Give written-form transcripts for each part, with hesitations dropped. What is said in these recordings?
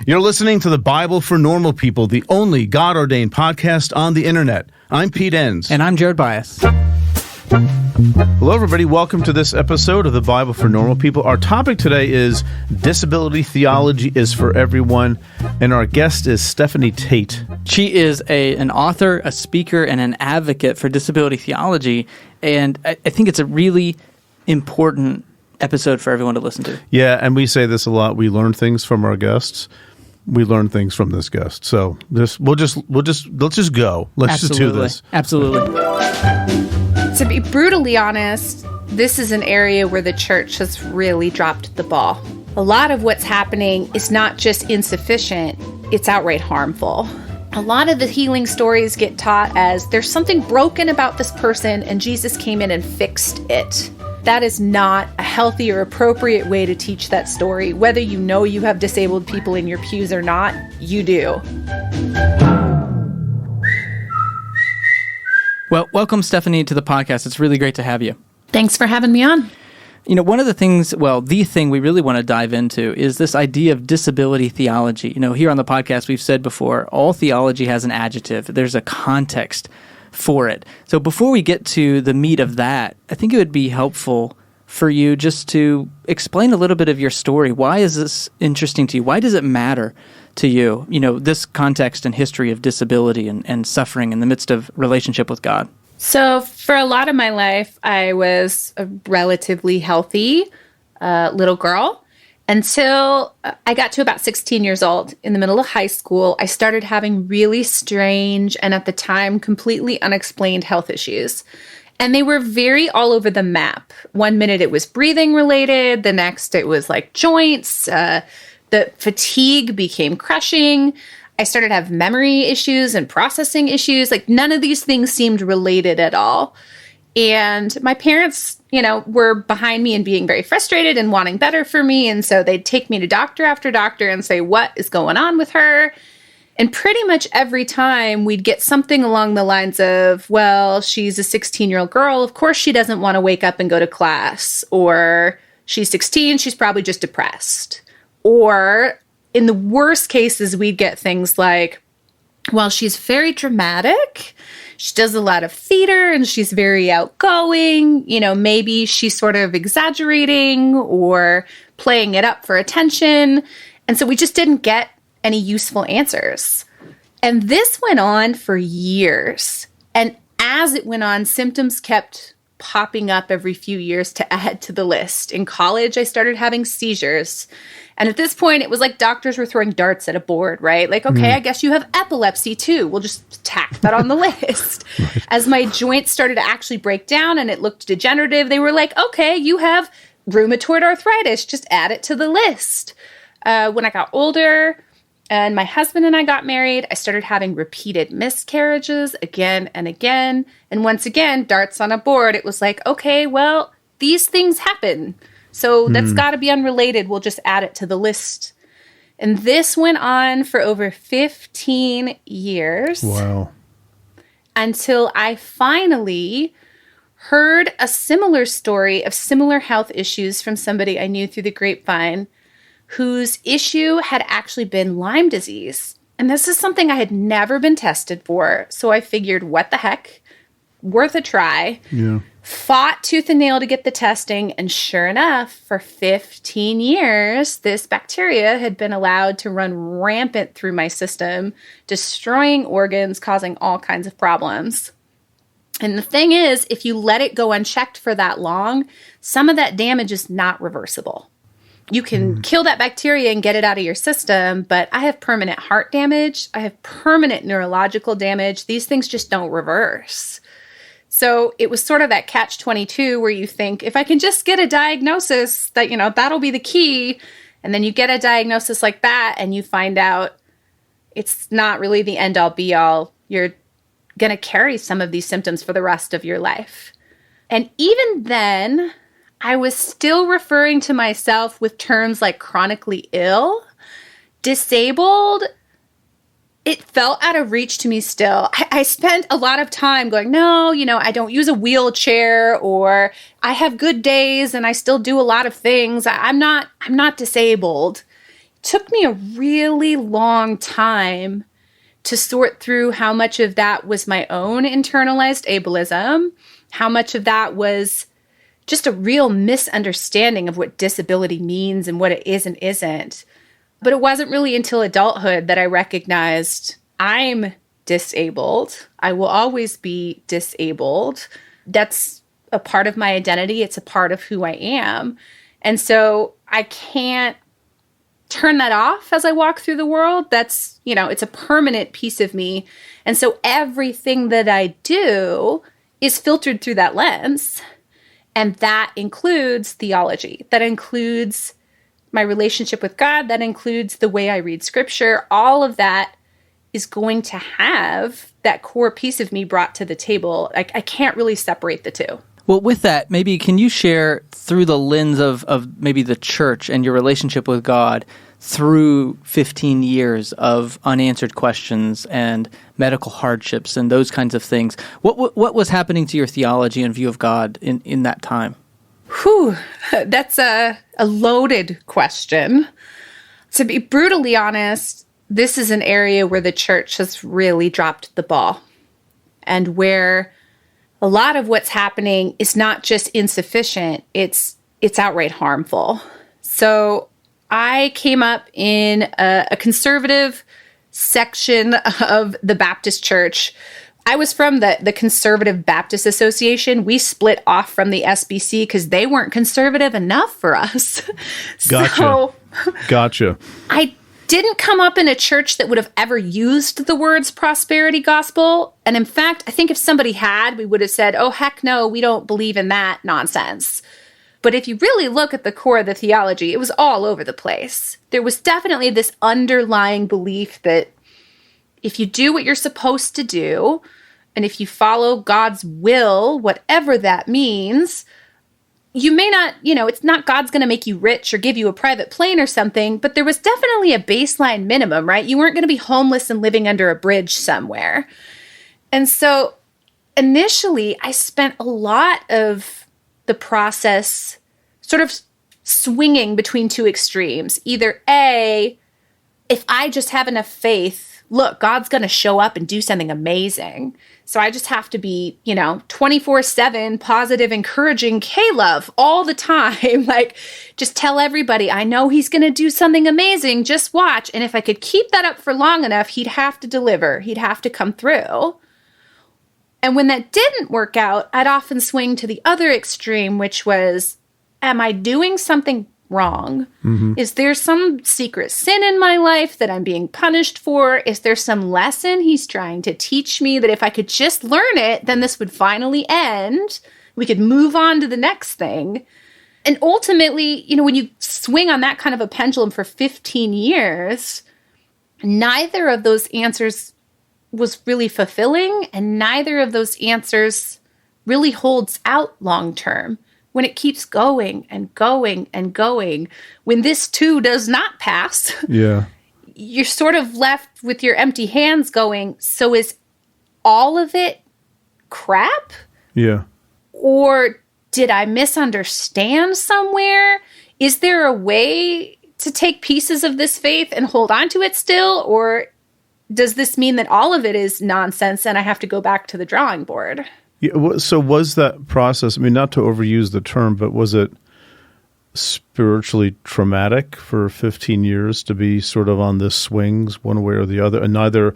You're listening to the Bible for Normal People, the only God-ordained podcast on the internet. I'm Pete Enns. And I'm Jared Bias. Hello, everybody. Welcome to this episode of the Bible for Normal People. Our topic today is Disability Theology is for Everyone, and our guest is Stephanie Tait. She is an author, a speaker, and an advocate for disability theology, and I think it's a really important episode for everyone to listen to. Yeah, and we say this a lot. We learn things from our guests. We learn things from this guest. So let's just go. Let's just do this. Absolutely. To be brutally honest, this is an area where the church has really dropped the ball. A lot of what's happening is not just insufficient, it's outright harmful. A lot of the healing stories get taught as there's something broken about this person and Jesus came in and fixed it. That is not a healthy or appropriate way to teach that story. Whether you know you have disabled people in your pews or not, you do. Well, welcome, Stephanie, to the podcast. It's really great to have you. Thanks for having me on. You know, one of the things, the thing we really want to dive into is this idea of disability theology. You know, here on the podcast, we've said before, all theology has an adjective. There's a context for it. So before we get to the meat of that, I think it would be helpful for you just to explain a little bit of your story. Why is this interesting to you? Why does it matter to you? You know, this context and history of disability and suffering in the midst of relationship with God. So for a lot of my life, I was a relatively healthy little girl until I got to about 16 years old. In the middle of high school, I started having really strange and at the time completely unexplained health issues. And they were very all over the map. One minute it was breathing related, the next it was like joints, the fatigue became crushing. I started to have memory issues and processing issues. Like none of these things seemed related at all. And my parents, were behind me and being very frustrated and wanting better for me. And so they'd take me to doctor after doctor and say, what is going on with her? And pretty much every time we'd get something along the lines of, well, she's a 16-year-old girl. Of course, she doesn't want to wake up and go to class. Or she's 16, she's probably just depressed. Or in the worst cases, we'd get things like, well, she's very dramatic. She does a lot of theater and she's very outgoing. Maybe she's sort of exaggerating or playing it up for attention. And so we just didn't get any useful answers. And this went on for years. And as it went on, symptoms kept popping up every few years to add to the list. In college, I started having seizures. And at this point, it was like doctors were throwing darts at a board, right? Like, okay, I guess you have epilepsy too. We'll just tack that on the list. Right. As my joints started to actually break down and it looked degenerative, they were like, okay, you have rheumatoid arthritis. Just add it to the list. When I got older and my husband and I got married, I started having repeated miscarriages again and again. And once again, darts on a board. It was like, okay, well, these things happen. So that's got to be unrelated. We'll just add it to the list. And this went on for over 15 years. Wow. Until I finally heard a similar story of similar health issues from somebody I knew through the grapevine whose issue had actually been Lyme disease. And this is something I had never been tested for. So I figured, what the heck? Worth a try. Yeah. Fought tooth and nail to get the testing, and sure enough, for 15 years, this bacteria had been allowed to run rampant through my system, destroying organs, causing all kinds of problems. And the thing is, if you let it go unchecked for that long, some of that damage is not reversible. You can kill that bacteria and get it out of your system, but I have permanent heart damage. I have permanent neurological damage. These things just don't reverse. So it was sort of that catch-22 where you think, if I can just get a diagnosis that, that'll be the key. And then you get a diagnosis like that and you find out it's not really the end-all be-all. You're going to carry some of these symptoms for the rest of your life. And even then, I was still referring to myself with terms like chronically ill, disabled. It felt out of reach to me still. I spent a lot of time going, no, I don't use a wheelchair, or I have good days and I still do a lot of things. I'm not disabled. took me a really long time to sort through how much of that was my own internalized ableism, how much of that was just a real misunderstanding of what disability means and what it is and isn't. But it wasn't really until adulthood that I recognized I'm disabled. I will always be disabled. That's a part of my identity. It's a part of who I am. And so I can't turn that off as I walk through the world. That's, it's a permanent piece of me. And so everything that I do is filtered through that lens. And that includes theology. That includes my relationship with God. That includes the way I read scripture. All of that is going to have that core piece of me brought to the table. I can't really separate the two. Well, with that, maybe can you share through the lens of maybe the church and your relationship with God through 15 years of unanswered questions and medical hardships and those kinds of things? What was happening to your theology and view of God in that time? Whew, that's a loaded question. To be brutally honest, this is an area where the church has really dropped the ball, and where a lot of what's happening is not just insufficient, it's outright harmful. So I came up in a conservative section of the Baptist church. I was from the Conservative Baptist Association. We split off from the SBC because they weren't conservative enough for us. Gotcha. I didn't come up in a church that would have ever used the words prosperity gospel. And in fact, I think if somebody had, we would have said, oh, heck no, we don't believe in that nonsense. But if you really look at the core of the theology, it was all over the place. There was definitely this underlying belief that if you do what you're supposed to do, and if you follow God's will, whatever that means, you may not, it's not God's going to make you rich or give you a private plane or something, but there was definitely a baseline minimum, right? You weren't going to be homeless and living under a bridge somewhere. And so initially, I spent a lot of the process sort of swinging between two extremes. Either A, if I just have enough faith, look, God's going to show up and do something amazing. So I just have to be, 24/7 positive, encouraging K-love all the time. Like, just tell everybody, I know he's going to do something amazing. Just watch. And if I could keep that up for long enough, he'd have to deliver. He'd have to come through. And when that didn't work out, I'd often swing to the other extreme, which was, am I doing something wrong? Mm-hmm. Is there some secret sin in my life that I'm being punished for? Is there some lesson he's trying to teach me that if I could just learn it, then this would finally end? We could move on to the next thing. And ultimately, when you swing on that kind of a pendulum for 15 years, neither of those answers was really fulfilling, and neither of those answers really holds out long term. When it keeps going and going and going, when this too does not pass, you're sort of left with your empty hands going, so is all of it crap? Yeah. Or did I misunderstand somewhere? Is there a way to take pieces of this faith and hold on to it still? Or does this mean that all of it is nonsense and I have to go back to the drawing board? Yeah, so was that process, not to overuse the term, but was it spiritually traumatic for 15 years to be sort of on this swings one way or the other, and neither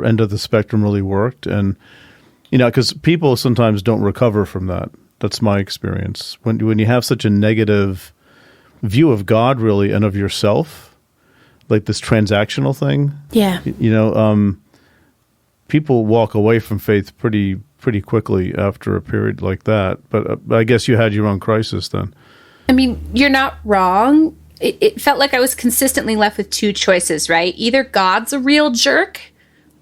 end of the spectrum really worked? And, because people sometimes don't recover from that. That's my experience. When you have such a negative view of God, really, and of yourself, like this transactional thing. Yeah. People walk away from faith pretty quickly after a period like that. But I guess you had your own crisis then. You're not wrong. It felt like I was consistently left with two choices, right? Either God's a real jerk,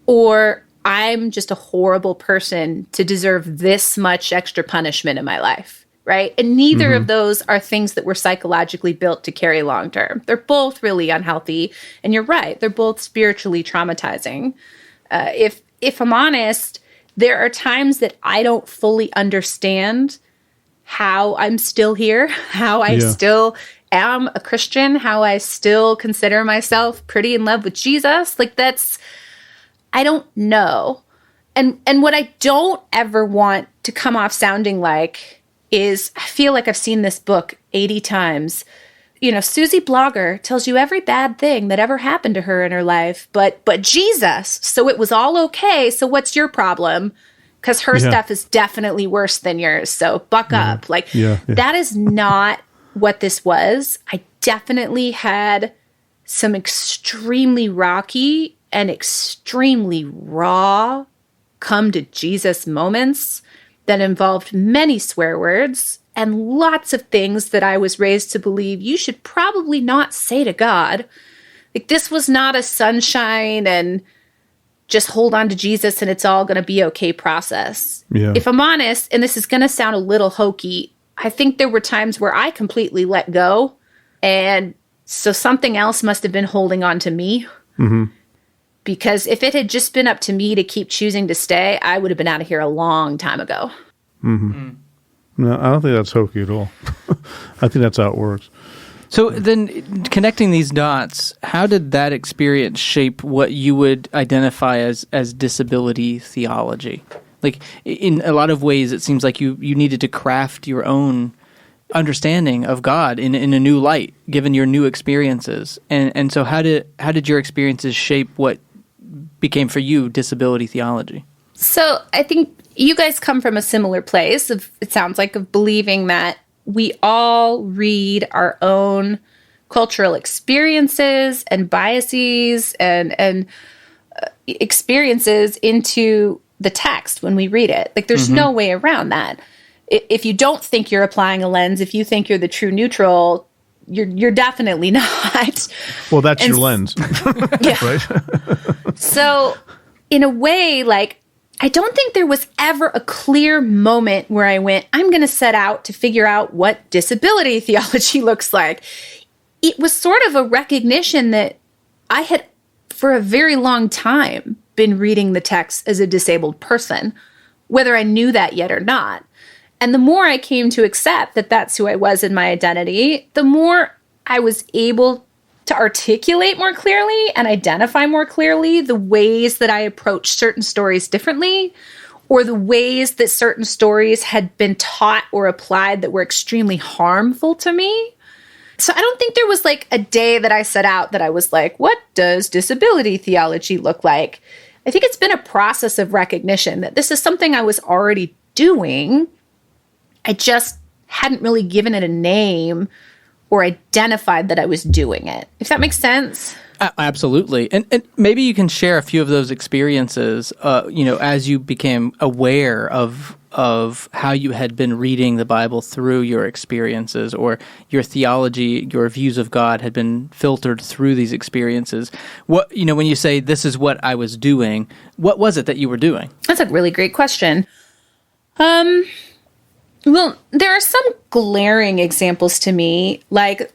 or I'm just a horrible person to deserve this much extra punishment in my life, right? And neither of those are things that we're psychologically built to carry long term. They're both really unhealthy. And you're right, they're both spiritually traumatizing. If I'm honest, there are times that I don't fully understand how I'm still here, how I still am a Christian, how I still consider myself pretty in love with Jesus. Like I don't know. And what I don't ever want to come off sounding like is, I feel like I've seen this book 80 times. Susie Blogger tells you every bad thing that ever happened to her in her life, but Jesus, so it was all okay. So what's your problem? Because her stuff is definitely worse than yours. So buck up. That is not what this was. I definitely had some extremely rocky and extremely raw come to Jesus moments that involved many swear words and lots of things that I was raised to believe you should probably not say to God. Like, this was not a sunshine and just hold on to Jesus and it's all going to be okay process. Yeah. If I'm honest, and this is going to sound a little hokey, I think there were times where I completely let go. And so something else must have been holding on to me. Mm-hmm. Because if it had just been up to me to keep choosing to stay, I would have been out of here a long time ago. Mm-hmm. No, I don't think that's hokey at all. I think that's how it works. So then, connecting these dots, how did that experience shape what you would identify as disability theology? Like, in a lot of ways, it seems like you needed to craft your own understanding of God in a new light, given your new experiences. And so how did your experiences shape what became for you disability theology? So I think you guys come from a similar place of, it sounds like, of believing that we all read our own cultural experiences and biases and experiences into the text when we read it. Like, there's no way around that. If you don't think you're applying a lens, if you think you're the true neutral, you're definitely not. Well, that's your lens. Yeah. Right? So in a way, like, I don't think there was ever a clear moment where I went, I'm going to set out to figure out what disability theology looks like. It was sort of a recognition that I had, for a very long time, been reading the text as a disabled person, whether I knew that yet or not. And the more I came to accept that that's who I was in my identity, the more I was able to articulate more clearly and identify more clearly the ways that I approach certain stories differently, or the ways that certain stories had been taught or applied that were extremely harmful to me. So I don't think there was like a day that I set out that I was like, what does disability theology look like? I think it's been a process of recognition that this is something I was already doing. I just hadn't really given it a name or identified that I was doing it, if that makes sense. Absolutely. And maybe you can share a few of those experiences, as you became aware of how you had been reading the Bible through your experiences, or your theology, your views of God had been filtered through these experiences. What, when you say, this is what I was doing, what was it that you were doing? That's a really great question. Well, there are some glaring examples to me, like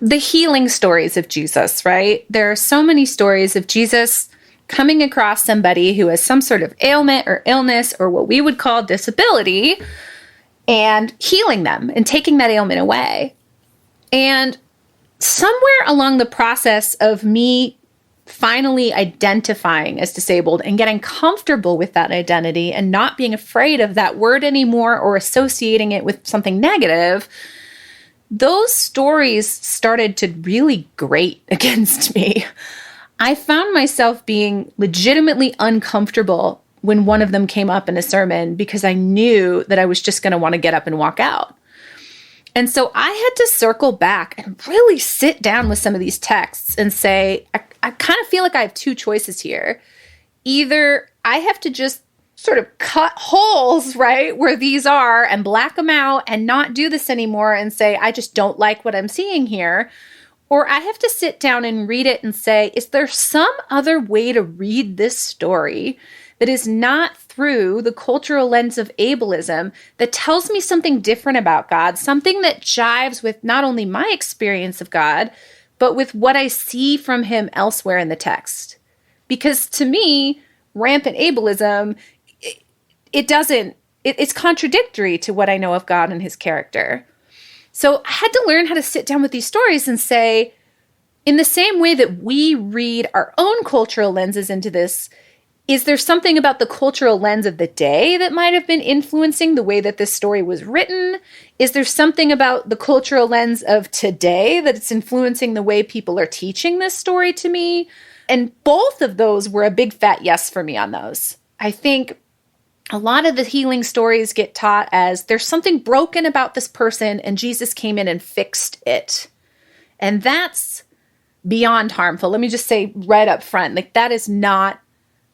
the healing stories of Jesus, right? There are so many stories of Jesus coming across somebody who has some sort of ailment or illness or what we would call disability and healing them and taking that ailment away. And somewhere along the process of me finally identifying as disabled and getting comfortable with that identity and not being afraid of that word anymore or associating it with something negative, those stories started to really grate against me. I found myself being legitimately uncomfortable when one of them came up in a sermon because I knew that I was just going to want to get up and walk out. And so I had to circle back and really sit down with some of these texts and say, I kind of feel like I have two choices here. Either I have to just sort of cut holes, right, where these are and black them out and not do this anymore and say, I just don't like what I'm seeing here. Or I have to sit down and read it and say, is there some other way to read this story that is not through the cultural lens of ableism, that tells me something different about God, something that jives with not only my experience of God, but with what I see from him elsewhere in the text? Because to me, rampant ableism, it's contradictory to what I know of God and his character. So I had to learn how to sit down with these stories and say, in the same way that we read our own cultural lenses into this, is there something about the cultural lens of the day that might have been influencing the way that this story was written? Is there something about the cultural lens of today that it's influencing the way people are teaching this story to me? And both of those were a big fat yes for me on those. I think a lot of the healing stories get taught as there's something broken about this person and Jesus came in and fixed it. And that's beyond harmful. Let me just say right up front, like that is not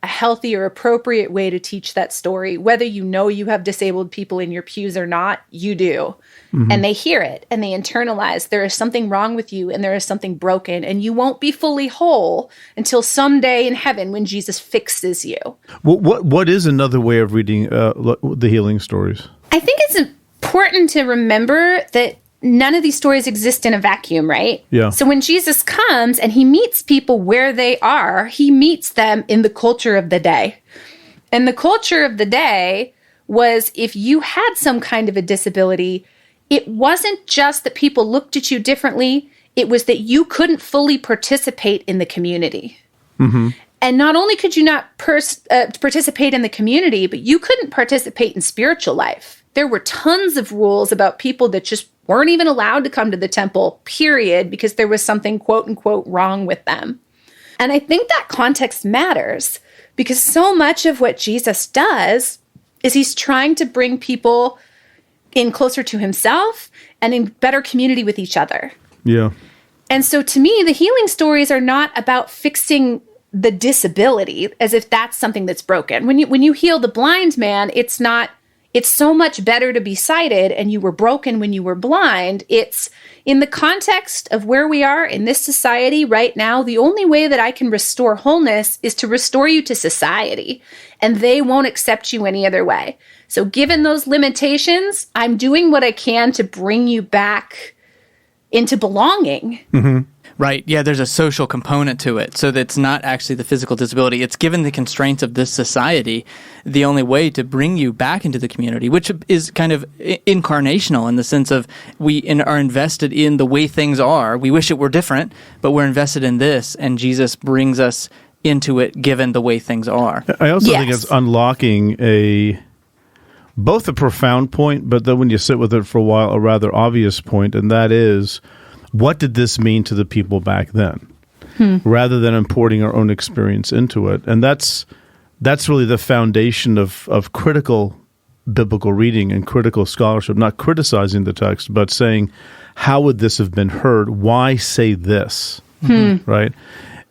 a healthy or appropriate way to teach that story. Whether you know you have disabled people in your pews or not, you do. Mm-hmm. And they hear it and they internalize there is something wrong with you and there is something broken and you won't be fully whole until someday in heaven when Jesus fixes you. What is another way of reading the healing stories? I think it's important to remember that none of these stories exist in a vacuum, right? Yeah. So when Jesus comes and he meets people where they are, he meets them in the culture of the day. And the culture of the day was if you had some kind of a disability, it wasn't just that people looked at you differently, it was that you couldn't fully participate in the community. Mm-hmm. And not only could you not participate in the community, but you couldn't participate in spiritual life. There were tons of rules about people that just weren't even allowed to come to the temple, period, because there was something, quote unquote, wrong with them. And I think that context matters because so much of what Jesus does is he's trying to bring people in closer to himself and in better community with each other. Yeah. And so to me, the healing stories are not about fixing the disability as if that's something that's broken. When you heal the blind man, it's so much better to be sighted and you were broken when you were blind. It's in the context of where we are in this society right now, the only way that I can restore wholeness is to restore you to society, and they won't accept you any other way. So given those limitations, I'm doing what I can to bring you back into belonging. Mm-hmm. Right. Yeah, there's a social component to it. So that's not actually the physical disability. It's given the constraints of this society, the only way to bring you back into the community, which is kind of incarnational in the sense of we are invested in the way things are. We wish it were different, but we're invested in this, and Jesus brings us into it given the way things are. I also think it's unlocking both a profound point, but then when you sit with it for a while, a rather obvious point, and that is, what did this mean to the people back then? Rather than importing our own experience into it. And that's really the foundation of critical biblical reading and critical scholarship, not criticizing the text, but saying, how would this have been heard? Why say this? Right?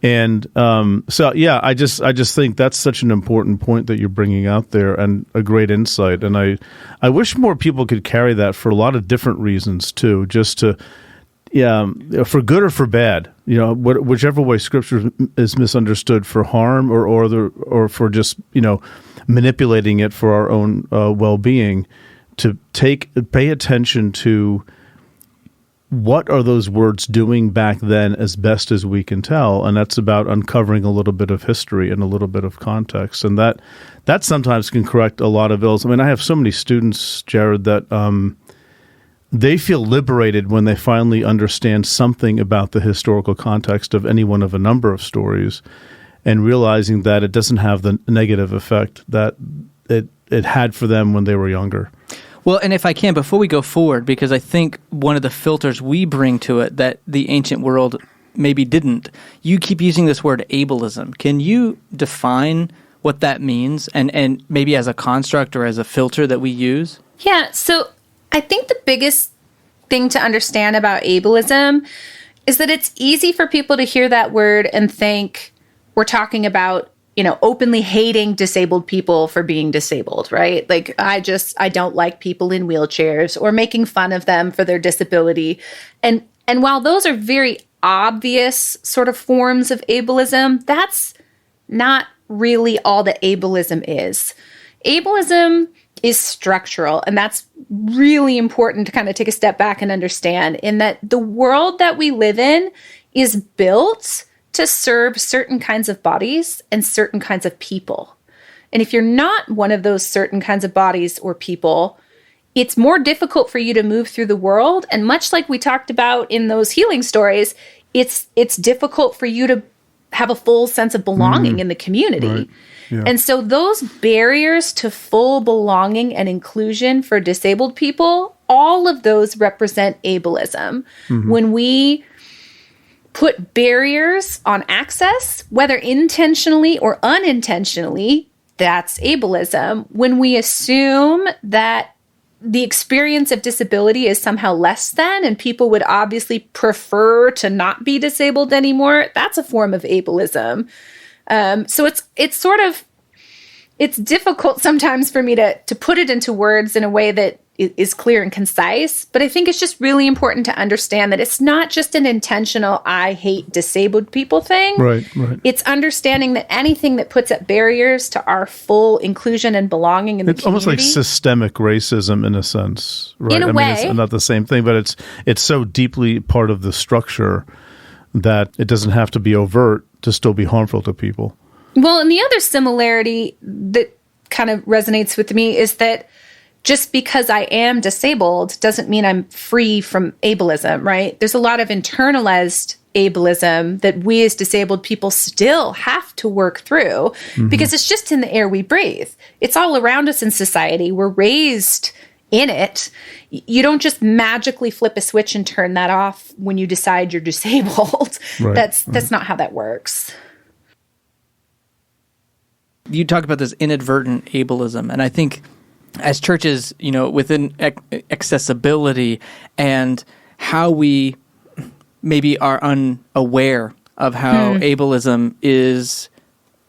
And I just think that's such an important point that you're bringing out there, and a great insight. And I wish more people could carry that for a lot of different reasons too, just to, for good or for bad, whichever way Scripture is misunderstood for harm or for just manipulating it for our own well-being, to pay attention to what are those words doing back then as best as we can tell, and that's about uncovering a little bit of history and a little bit of context, and that sometimes can correct a lot of ills. I mean, I have so many students, Jared, that they feel liberated when they finally understand something about the historical context of any one of a number of stories, and realizing that it doesn't have the negative effect that it had for them when they were younger. Well, and if I can, before we go forward, because I think one of the filters we bring to it that the ancient world maybe didn't, you keep using this word ableism. Can you define what that means and maybe as a construct or as a filter that we use? Yeah, so I think the biggest thing to understand about ableism is that it's easy for people to hear that word and think we're talking about openly hating disabled people for being disabled, right? Like, I don't like people in wheelchairs, or making fun of them for their disability. And while those are very obvious sort of forms of ableism, that's not really all that ableism is. Ableism is structural, and that's really important to kind of take a step back and understand, in that the world that we live in is built to serve certain kinds of bodies and certain kinds of people. And if you're not one of those certain kinds of bodies or people, it's more difficult for you to move through the world. And much like we talked about in those healing stories, it's difficult for you to have a full sense of belonging in the community. Right. Yeah. And so those barriers to full belonging and inclusion for disabled people, all of those represent ableism. When we put barriers on access, whether intentionally or unintentionally, that's ableism. When we assume that the experience of disability is somehow less than, and people would obviously prefer to not be disabled anymore, that's a form of ableism. So it's difficult sometimes for me to put it into words in a way that is clear and concise, but I think it's just really important to understand that it's not just an intentional I hate disabled people thing. Right. It's understanding that anything that puts up barriers to our full inclusion and belonging in the It's community. almost like systemic racism in a sense, right? In a way. It's not the same thing, but it's so deeply part of the structure that it doesn't have to be overt to still be harmful to people. Well, and the other similarity that kind of resonates with me is that just because I am disabled doesn't mean I'm free from ableism, right? There's a lot of internalized ableism that we as disabled people still have to work through because it's just in the air we breathe. It's all around us in society. We're raised in it. You don't just magically flip a switch and turn that off when you decide you're disabled. Right. That's not how that works. You talk about this inadvertent ableism, and I think as churches, within accessibility and how we maybe are unaware of how ableism is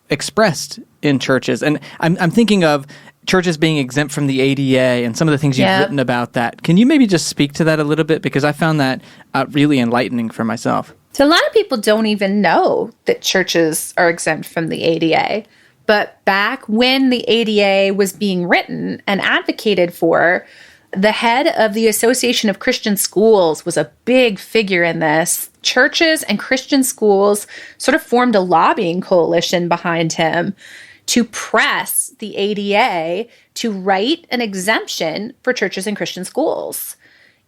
expressed in churches. And I'm thinking of churches being exempt from the ADA and some of the things you've written about that. Can you maybe just speak to that a little bit? Because I found that really enlightening for myself. So a lot of people don't even know that churches are exempt from the ADA. But back when the ADA was being written and advocated for, the head of the Association of Christian Schools was a big figure in this. Churches and Christian schools sort of formed a lobbying coalition behind him to press the ADA to write an exemption for churches and Christian schools.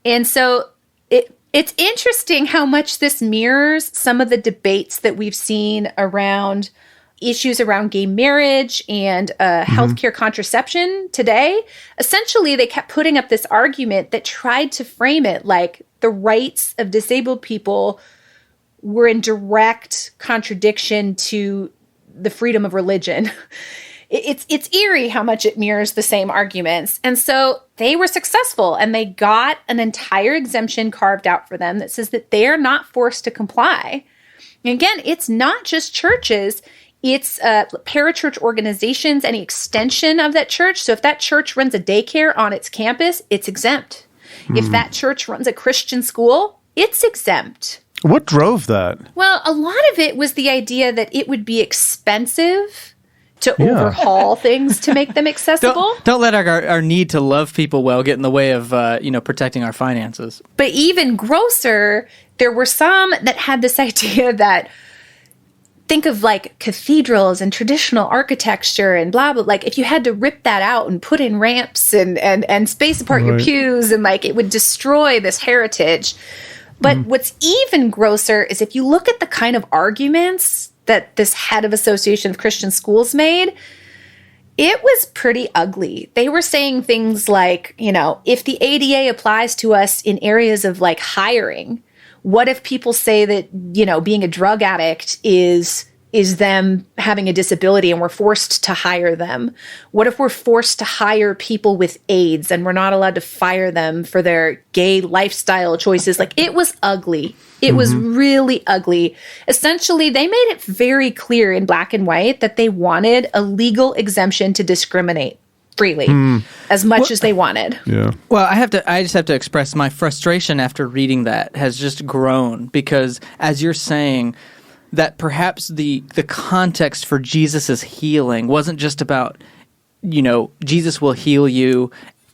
And so it's interesting how much this mirrors some of the debates that we've seen around issues around gay marriage and healthcare contraception today. Essentially, they kept putting up this argument that tried to frame it like the rights of disabled people were in direct contradiction to the freedom of religion. It's eerie how much it mirrors the same arguments. And so they were successful, and they got an entire exemption carved out for them that says that they are not forced to comply. And again, it's not just churches. It's parachurch organizations, any extension of that church. So if that church runs a daycare on its campus, it's exempt. If that church runs a Christian school, it's exempt. What drove that? Well, a lot of it was the idea that it would be expensive to overhaul things to make them accessible. Don't let our need to love people well get in the way of protecting our finances. But even grosser, there were some that had this idea that think of like cathedrals and traditional architecture and blah, blah. Like if you had to rip that out and put in ramps and space apart your pews, and like it would destroy this heritage. But what's even grosser is if you look at the kind of arguments that this head of Association of Christian Schools made, it was pretty ugly. They were saying things like, if the ADA applies to us in areas of like hiring, what if people say that, being a drug addict is them having a disability and we're forced to hire them? What if we're forced to hire people with AIDS and we're not allowed to fire them for their gay lifestyle choices? Like, it was ugly. It was really ugly. Essentially, they made it very clear in black and white that they wanted a legal exemption to discriminate freely as much as they wanted. Yeah. Well, I just have to express my frustration after reading that has just grown, because as you're saying that perhaps the context for Jesus's healing wasn't just about, Jesus will heal you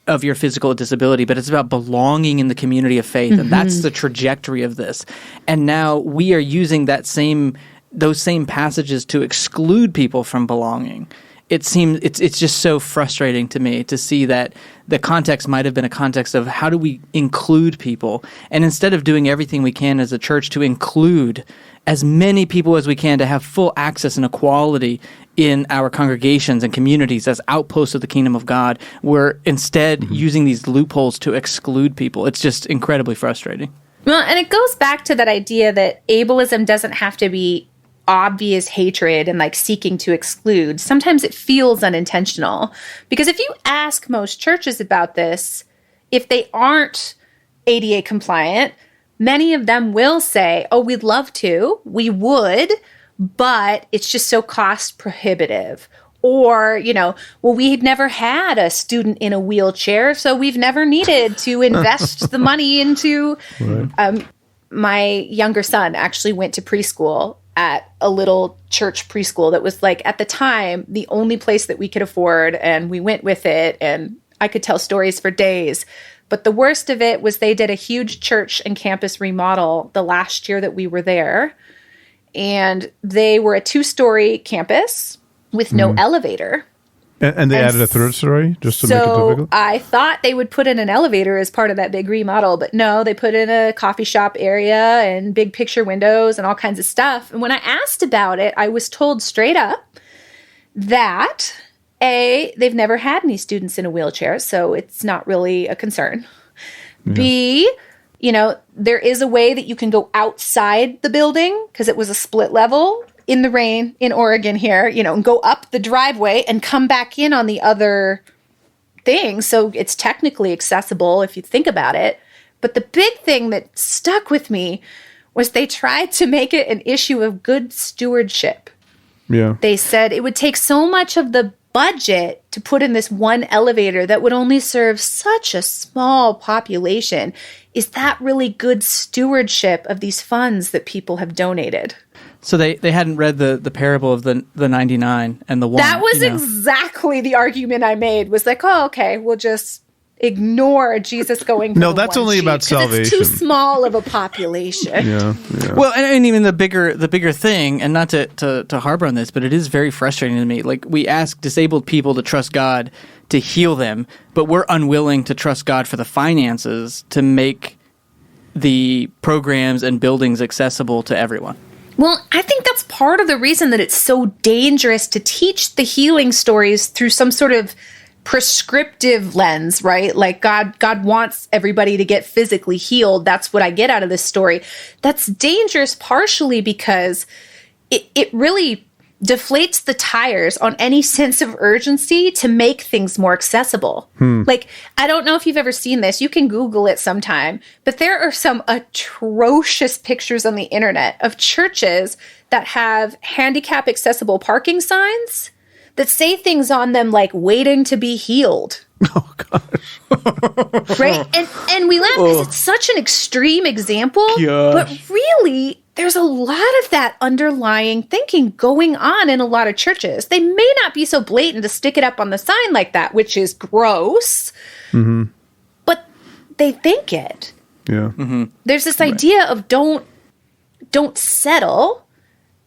of your physical disability, but it's about belonging in the community of faith. And that's the trajectory of this. And now we are using those same passages to exclude people from belonging. it seems it's just so frustrating to me to see that the context might have been a context of how do we include people, and instead of doing everything we can as a church to include as many people as we can to have full access and equality in our congregations and communities as outposts of the kingdom of God, we're instead using these loopholes to exclude people. It's just incredibly frustrating. Well, and it goes back to that idea that ableism doesn't have to be obvious hatred and like seeking to exclude. Sometimes it feels unintentional. Because if you ask most churches about this, if they aren't ADA compliant, many of them will say, oh, we'd love to, we would, but it's just so cost prohibitive. Or, well, we've never had a student in a wheelchair, so we've never needed to invest the money into. Right. My younger son actually went to preschool at a little church preschool that was like, at the time, the only place that we could afford, and we went with it, and I could tell stories for days. But the worst of it was they did a huge church and campus remodel the last year that we were there, and they were a 2-story campus with no elevator. And they added a 3rd story just to make it difficult? I thought they would put in an elevator as part of that big remodel, but no, they put in a coffee shop area and big picture windows and all kinds of stuff. And when I asked about it, I was told straight up that, A, they've never had any students in a wheelchair, so it's not really a concern. Yeah. B, there is a way that you can go outside the building because it was a split level in the rain in Oregon here, and go up the driveway and come back in on the other thing. So it's technically accessible if you think about it. But the big thing that stuck with me was they tried to make it an issue of good stewardship. Yeah. They said it would take so much of the budget to put in this one elevator that would only serve such a small population. Is that really good stewardship of these funds that people have donated? So they hadn't read the parable of the 99 and the 1. That was exactly the argument I made, was like, oh, okay, we'll just ignore Jesus going for No, that's only about salvation. It's too small of a population. Yeah. Well, and even the bigger thing, and not to harbor on this, but it is very frustrating to me. Like, we ask disabled people to trust God to heal them, but we're unwilling to trust God for the finances to make the programs and buildings accessible to everyone. Well, I think that's part of the reason that it's so dangerous to teach the healing stories through some sort of prescriptive lens, right? Like God wants everybody to get physically healed. That's what I get out of this story. That's dangerous partially because it really deflates the tires on any sense of urgency to make things more accessible. Like, I don't know if you've ever seen this. You can Google it sometime. But there are some atrocious pictures on the internet of churches that have handicap accessible parking signs that say things on them like waiting to be healed. Oh, gosh. Right? And we laugh because it's such an extreme example. But really, there's a lot of that underlying thinking going on in a lot of churches. They may not be so blatant to stick it up on the sign like that, which is gross, but they think it. Yeah. There's this idea of don't settle.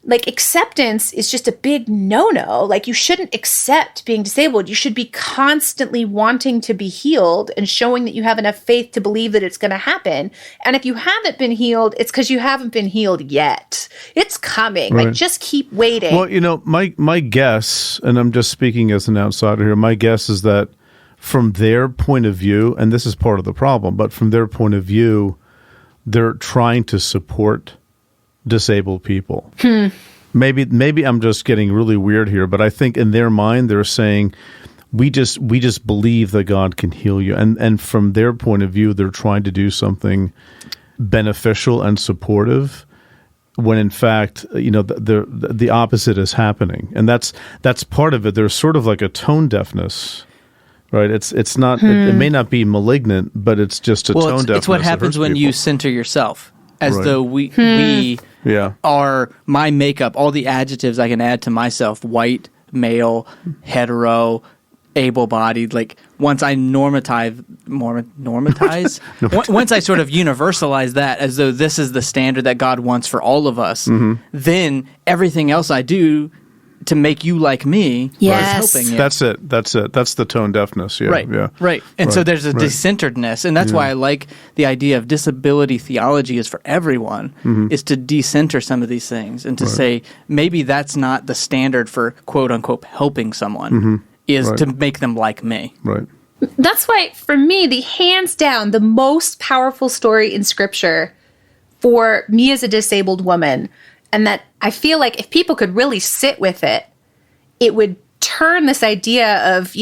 Like, acceptance is just a big no-no. Like, you shouldn't accept being disabled. You should be constantly wanting to be healed and showing that you have enough faith to believe that it's going to happen. And if you haven't been healed, it's because you haven't been healed yet. It's coming. Right. Like, just keep waiting. Well, my guess, and I'm just speaking as an outsider here, my guess is that from their point of view, and this is part of the problem, but from their point of view, they're trying to support disabled people. Maybe I'm just getting really weird here, but I think in their mind they're saying we just believe that God can heal you, and from their point of view they're trying to do something beneficial and supportive, when in fact the opposite is happening, and that's part of it. There's sort of like a tone deafness. Right, it's not. It may not be malignant, but it's just a tone deafness. It's what happens when you center yourself, as though we are my makeup, all the adjectives I can add to myself: white, male, hetero, able-bodied. Like, once I normatize, once I sort of universalize that as though this is the standard that God wants for all of us, then everything else I do to make you like me. Yes. Is helping you. That's it. That's the tone deafness. Yeah. Right. Yeah. Right. And so there's a decenteredness. And that's why I like the idea of disability theology is for everyone, is to decenter some of these things and to say maybe that's not the standard for quote unquote helping someone is to make them like me. Right. That's why, for me, the hands down, the most powerful story in Scripture for me as a disabled woman, and that I feel like if people could really sit with it, it would turn this idea of,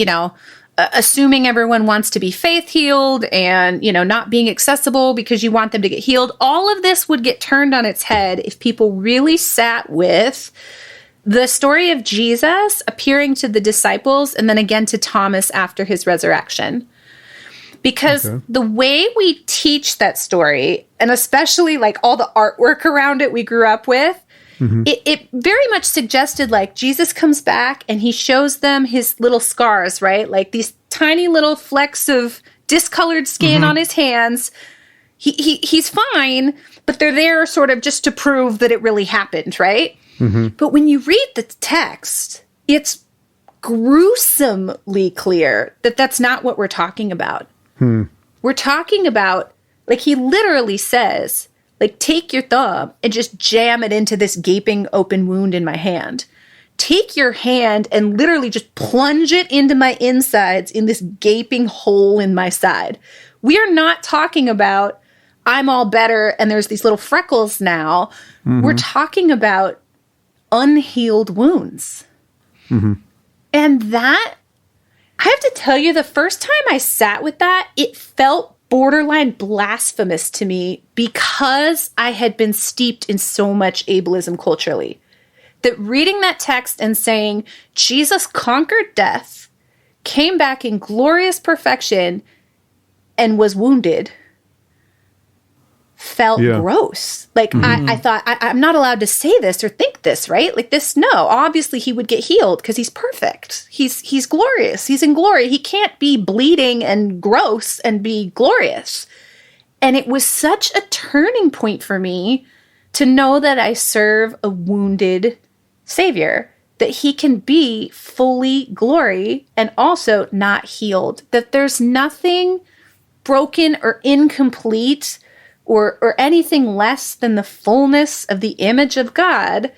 assuming everyone wants to be faith healed and, not being accessible because you want them to get healed. All of this would get turned on its head if people really sat with the story of Jesus appearing to the disciples and then again to Thomas after his resurrection. Because the way we teach that story, and especially like all the artwork around it we grew up with, it very much suggested like Jesus comes back and he shows them his little scars, right? Like these tiny little flecks of discolored skin on his hands. He's fine, but they're there sort of just to prove that it really happened, right? But when you read the text, it's gruesomely clear that that's not what we're talking about. We're talking about, like he literally says, like, take your thumb and just jam it into this gaping open wound in my hand. Take your hand and literally just plunge it into my insides in this gaping hole in my side. We are not talking about, I'm all better and there's these little freckles now. We're talking about unhealed wounds. And that, I have to tell you, the first time I sat with that, it felt borderline blasphemous to me because I had been steeped in so much ableism culturally. That reading that text and saying, Jesus conquered death, came back in glorious perfection, and was wounded, felt gross. Like, I thought, I'm not allowed to say this or think this, right? Like this, no. Obviously, he would get healed because he's perfect. He's glorious. He's in glory. He can't be bleeding and gross and be glorious. And it was such a turning point for me to know that I serve a wounded Savior, that he can be fully glory and also not healed, that there's nothing broken or incomplete or anything less than the fullness of the image of God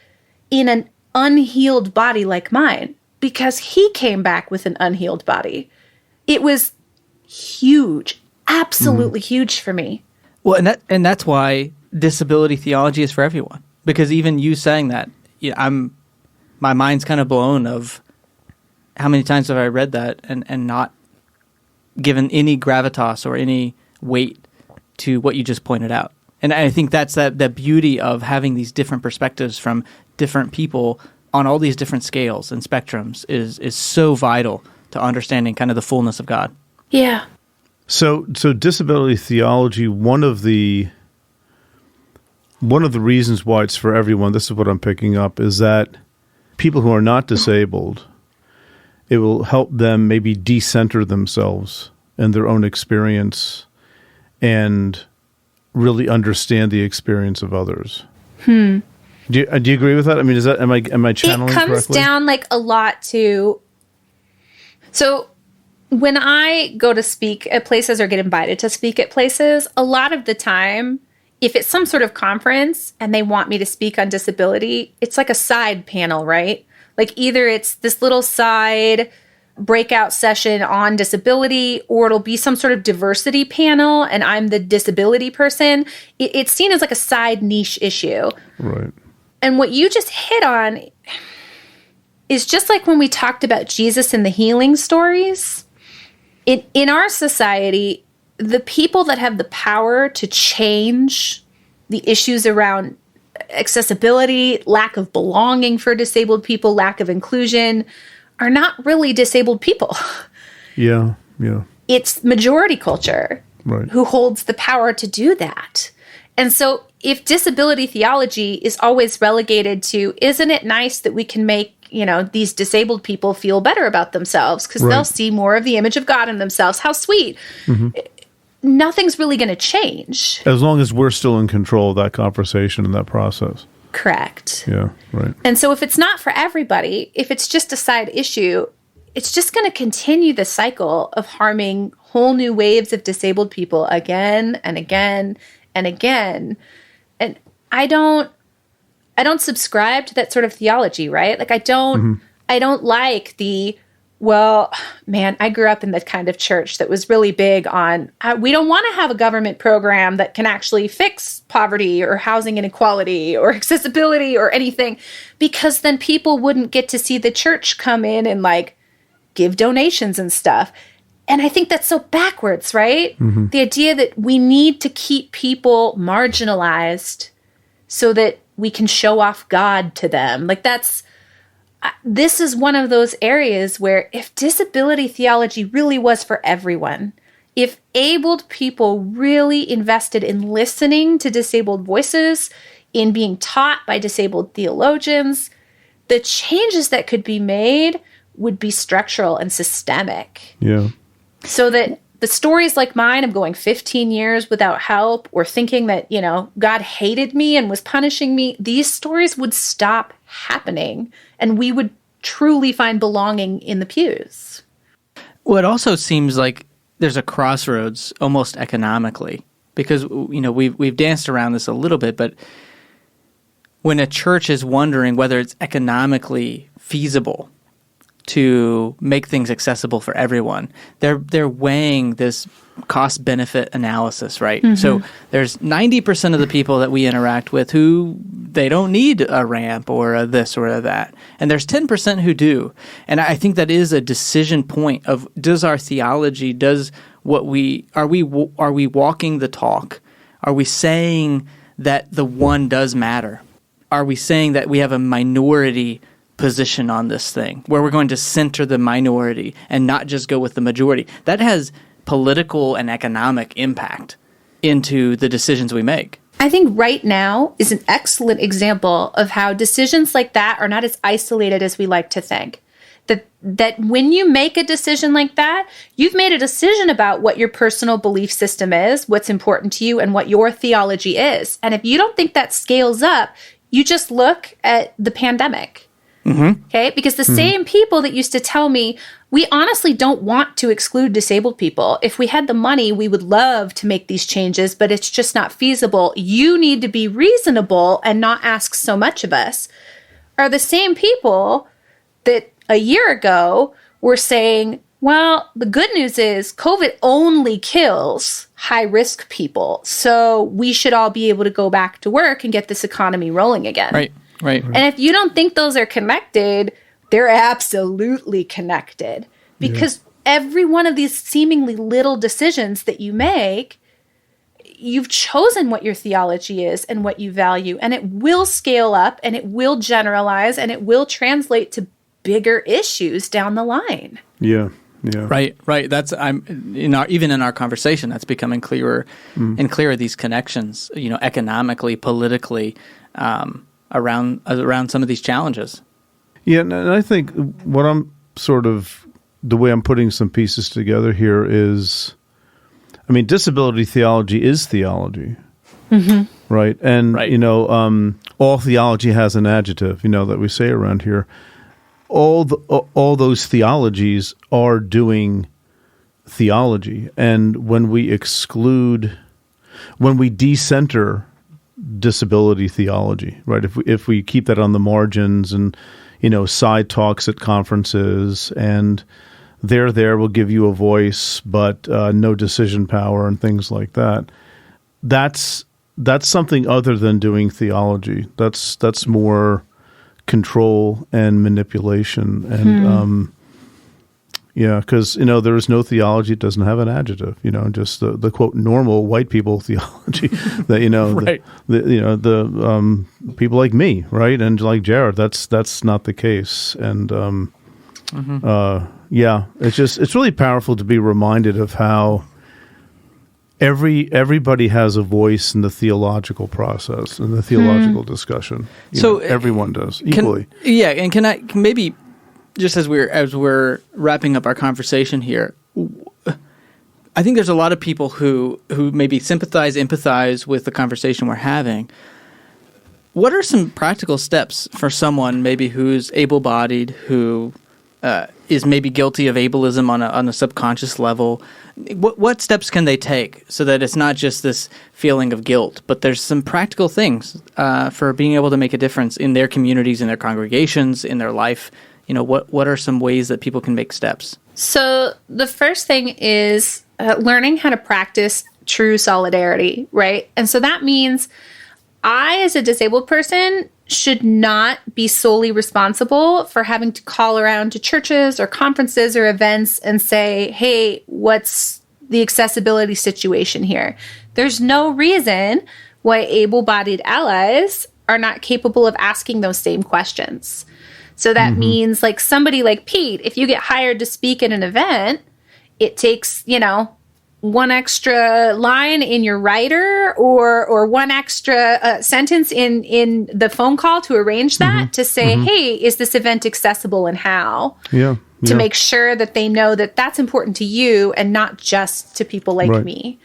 in an unhealed body like mine, because he came back with an unhealed body. It was huge, absolutely huge for me. Well, and that's why disability theology is for everyone, because even you saying that, my mind's kind of blown of how many times have I read that and not given any gravitas or any weight to what you just pointed out. And I think that's that beauty of having these different perspectives from different people on all these different scales and spectrums is so vital to understanding kind of the fullness of God. Yeah. So disability theology, one of the reasons why it's for everyone, this is what I'm picking up, is that people who are not disabled, it will help them maybe decenter themselves and their own experience and really understand the experience of others. Do you agree with that? I mean, is that am I channeling correctly? It comes correctly? down like a lot to. So when I go to speak at places or get invited to speak at places, a lot of the time, if it's some sort of conference and they want me to speak on disability, it's like a side panel, right? Like either it's this little side breakout session on disability, or it'll be some sort of diversity panel and I'm the disability person. It's seen as like a side niche issue. Right. And what you just hit on is just like when we talked about Jesus and the healing stories. In our society, the people that have the power to change the issues around accessibility, lack of belonging for disabled people, lack of inclusion, are not really disabled people. Yeah. It's majority culture who holds the power to do that. And so if disability theology is always relegated to, isn't it nice that we can make, these disabled people feel better about themselves because they'll see more of the image of God in themselves. How sweet. Nothing's really going to change. As long as we're still in control of that conversation and that process. Correct. Yeah, right. And so if it's not for everybody, if it's just a side issue, it's just going to continue the cycle of harming whole new waves of disabled people again and again and again. And I don't subscribe to that sort of theology, right? Like I don't like the, well, man, I grew up in the kind of church that was really big on, we don't want to have a government program that can actually fix poverty or housing inequality or accessibility or anything, because then people wouldn't get to see the church come in and like give donations and stuff. And I think that's so backwards, right? The idea that we need to keep people marginalized so that we can show off God to them. Like this is one of those areas where if disability theology really was for everyone, if abled people really invested in listening to disabled voices, in being taught by disabled theologians, the changes that could be made would be structural and systemic. Yeah. So that the stories like mine of going 15 years without help or thinking that, God hated me and was punishing me, these stories would stop happening and we would truly find belonging in the pews. Well, it also seems like there's a crossroads almost economically because, we've danced around this a little bit, but when a church is wondering whether it's economically feasible to make things accessible for everyone, they're weighing this cost-benefit analysis, right? So there's 90% of the people that we interact with who they don't need a ramp or a this or a that, and there's 10% who do. And I think that is a decision point of, does our theology, are we walking the talk? Are we saying that the one does matter? Are we saying that we have a minority position on this thing where we're going to center the minority and not just go with the majority? That has political and economic impact into the decisions we make. I think right now is an excellent example of how decisions like that are not as isolated as we like to think. That when you make a decision like that, you've made a decision about what your personal belief system is, what's important to you, and what your theology is. And if you don't think that scales up, you just look at the pandemic. Okay, because the same people that used to tell me, we honestly don't want to exclude disabled people. If we had the money, we would love to make these changes, but it's just not feasible. You need to be reasonable and not ask so much of us, are the same people that a year ago were saying, well, the good news is COVID only kills high-risk people, so we should all be able to go back to work and get this economy rolling again. Right. And if you don't think those are connected, they're absolutely connected. Because every one of these seemingly little decisions that you make, you've chosen what your theology is and what you value. And it will scale up and it will generalize and it will translate to bigger issues down the line. Yeah. Right. That's even in our conversation, that's becoming clearer and clearer. These connections, economically, politically, around some of these challenges. Yeah, and I think what I'm the way I'm putting some pieces together here is, disability theology is theology, right? And all theology has an adjective, that we say around here. All those theologies are doing theology, and when we decenter disability theology, right? If we keep that on the margins and side talks at conferences and we'll give you a voice but no decision power and things like that. That's something other than doing theology. That's more control and manipulation and because there is no theology. It doesn't have an adjective. Just the quote normal white people theology. That the people like me, right, and like Jared. That's not the case. And it's really powerful to be reminded of how everybody has a voice in the theological process and the theological discussion. Everyone does equally. Can I maybe, just as we're wrapping up our conversation here, I think there's a lot of people who maybe sympathize, empathize with the conversation we're having, what are some practical steps for someone maybe who's able-bodied, who is maybe guilty of ableism on a subconscious level? What steps can they take so that it's not just this feeling of guilt, but there's some practical things for being able to make a difference in their communities, in their congregations, in their life? You know, what are some ways that people can make steps? So the first thing is learning how to practice true solidarity, right? And so that means I, as a disabled person, should not be solely responsible for having to call around to churches or conferences or events and say, hey, what's the accessibility situation here? There's no reason why able-bodied allies are not capable of asking those same questions. So that means like somebody like Pete, if you get hired to speak at an event, it takes, one extra line in your writer or one extra sentence in the phone call to arrange that to say, hey, is this event accessible and how? Yeah. To make sure that they know that that's important to you and not just to people like me.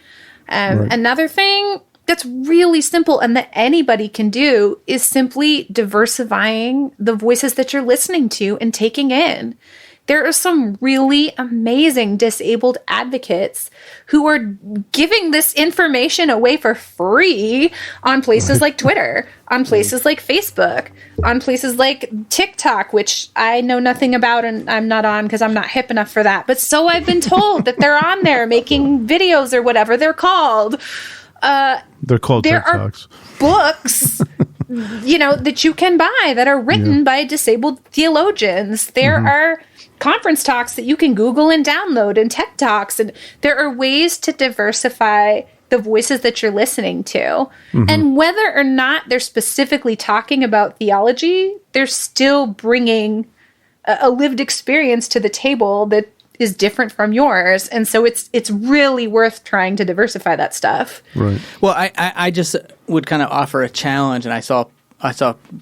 Another thing that's really simple and that anybody can do is simply diversifying the voices that you're listening to and taking in. There are some really amazing disabled advocates who are giving this information away for free on places like Twitter, on places like Facebook, on places like TikTok, which I know nothing about and I'm not on because I'm not hip enough for that. But so I've been told that they're on there making videos or whatever they're called. They're called there TikToks. Are books that you can buy that are written by disabled theologians. There are conference talks that you can Google and download, and TED Talks, and there are ways to diversify the voices that you're listening to. And whether or not they're specifically talking about theology, they're still bringing a lived experience to the table that is different from yours. And so it's really worth trying to diversify that stuff. Right. Well, I just would kind of offer a challenge, and I saw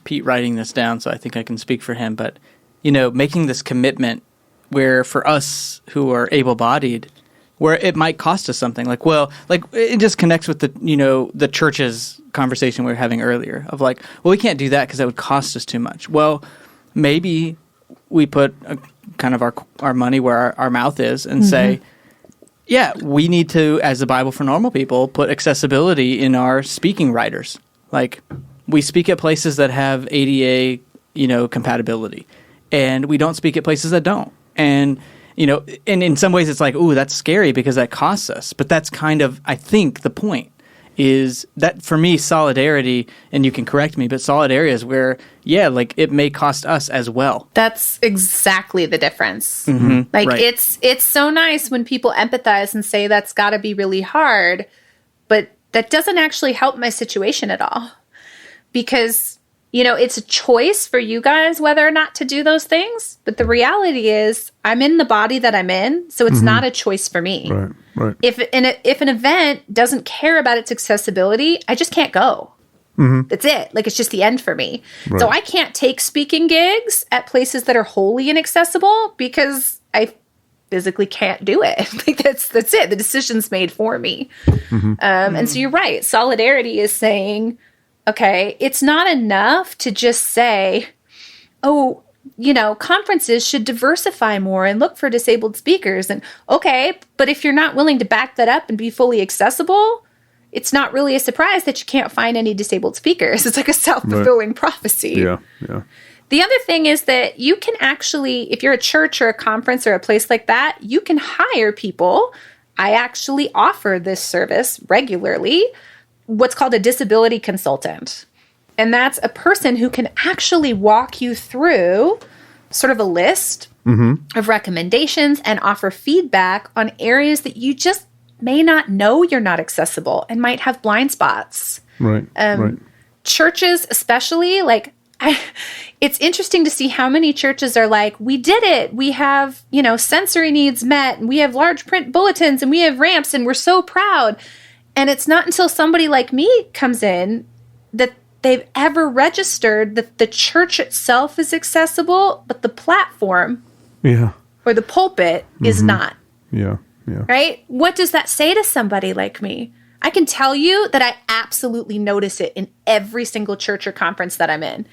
Pete writing this down, so I think I can speak for him. But, making this commitment where for us who are able-bodied, where it might cost us something, like it just connects with the church's conversation we were having earlier of like, well, we can't do that because that would cost us too much. Well, maybe we put kind of our money where our mouth is and say, yeah, we need to, as the Bible for Normal People, put accessibility in our speaking writers. Like, we speak at places that have ADA, compatibility, and we don't speak at places that don't. And, and in some ways it's like, ooh, that's scary because that costs us. But that's kind of, I think, the point is that for me, solidarity, and you can correct me, but solidarity is where, it may cost us as well. That's exactly the difference. Right. It's so nice when people empathize and say that's got to be really hard, but that doesn't actually help my situation at all. Because, it's a choice for you guys whether or not to do those things. But the reality is I'm in the body that I'm in, so it's not a choice for me. Right. If an event doesn't care about its accessibility, I just can't go. That's it. It's just the end for me. Right. So I can't take speaking gigs at places that are wholly inaccessible because I physically can't do it. That's it. The decision's made for me. And so you're right. Solidarity is saying, okay, it's not enough to just say, oh, conferences should diversify more and look for disabled speakers. And okay, but if you're not willing to back that up and be fully accessible, it's not really a surprise that you can't find any disabled speakers. It's like a self-fulfilling prophecy. Yeah. The other thing is that you can actually, if you're a church or a conference or a place like that, you can hire people. I actually offer this service regularly, what's called a disability consultant. And that's a person who can actually walk you through sort of a list of recommendations and offer feedback on areas that you just may not know you're not accessible and might have blind spots. Right. Churches especially, it's interesting to see how many churches are like, we did it. We have, sensory needs met, and we have large print bulletins, and we have ramps, and we're so proud. And it's not until somebody like me comes in that they've ever registered that the church itself is accessible, but the platform or the pulpit is not. Yeah. Right? What does that say to somebody like me? I can tell you that I absolutely notice it in every single church or conference that I'm in.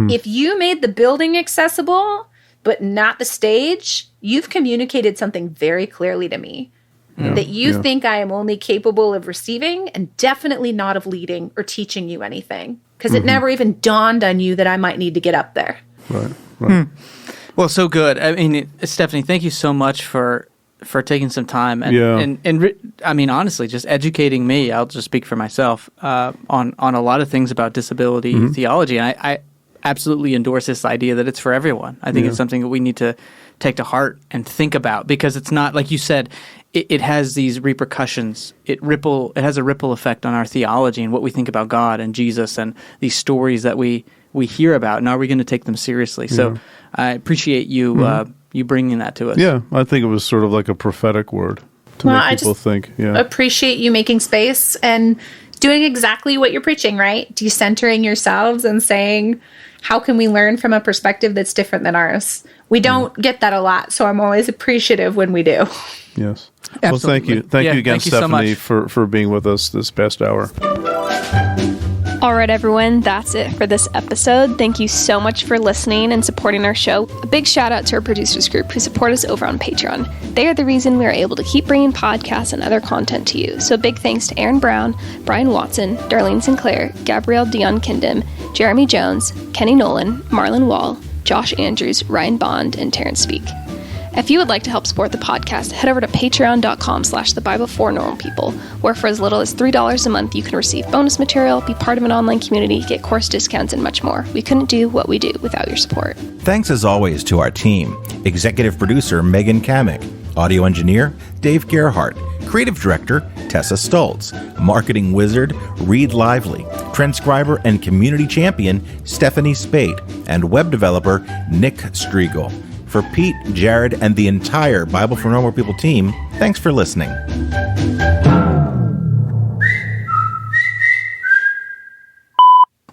If you made the building accessible, but not the stage, you've communicated something very clearly to me. That you think I am only capable of receiving and definitely not of leading or teaching you anything. Because it never even dawned on you that I might need to get up there. Right. Well, so good. I mean, Stephanie, thank you so much for taking some time and I mean, honestly, just educating me. I'll just speak for myself on a lot of things about disability theology. And I absolutely endorse this idea that it's for everyone. I think it's something that we need to take to heart and think about, because it's not, like you said, it has these repercussions. It has a ripple effect on our theology and what we think about God and Jesus and these stories that we hear about. And are we going to take them seriously? So I appreciate you you bringing that to us. Yeah, I think it was sort of like a prophetic word to make people think. Yeah, appreciate you making space and doing exactly what you're preaching, right? Decentering yourselves and saying, how can we learn from a perspective that's different than ours? We don't get that a lot, so I'm always appreciative when we do. Yes. Absolutely. Well, thank you. Thank you again, thank you so Stephanie, much. for being with us this past hour. All right, everyone, that's it for this episode. Thank you so much for listening and supporting our show. A big shout out to our producers group who support us over on Patreon. They are the reason we are able to keep bringing podcasts and other content to you. So big thanks to Aaron Brown, Brian Watson, Darlene Sinclair, Gabrielle Dion Kindem, Jeremy Jones, Kenny Nolan, Marlon Wall, Josh Andrews, Ryan Bond, and Terrence Speak. If you would like to help support the podcast, head over to patreon.com/thebible4normalpeople, where for as little as $3 a month, you can receive bonus material, be part of an online community, get course discounts, and much more. We couldn't do what we do without your support. Thanks as always to our team. Executive producer Megan Kamick, audio engineer Dave Gerhardt, creative director Tessa Stoltz, marketing wizard Reed Lively, transcriber and community champion Stephanie Tait, and web developer Nick Striegel. For Pete, Jared, and the entire Bible for Normal People team, thanks for listening.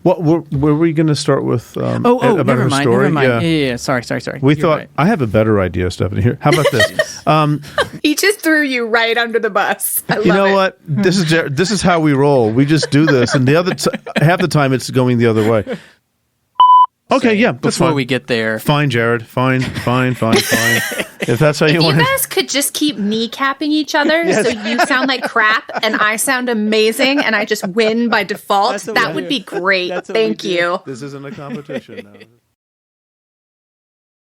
What were we going to start with? About never her mind. story? Never mind. Yeah. Sorry. We You're thought right. I have a better idea, Stephanie. Here, how about this? He just threw you right under the bus. I love You know it. what? This is how we roll. We just do this, and the other half the time it's going the other way. Okay, yeah, that's Before fine. we get there. Fine, Jared. Fine. If that's how you You want it. guys could just keep kneecapping each other so you sound like crap and I sound amazing and I just win by default. That would be great. Thank you. This isn't a competition now.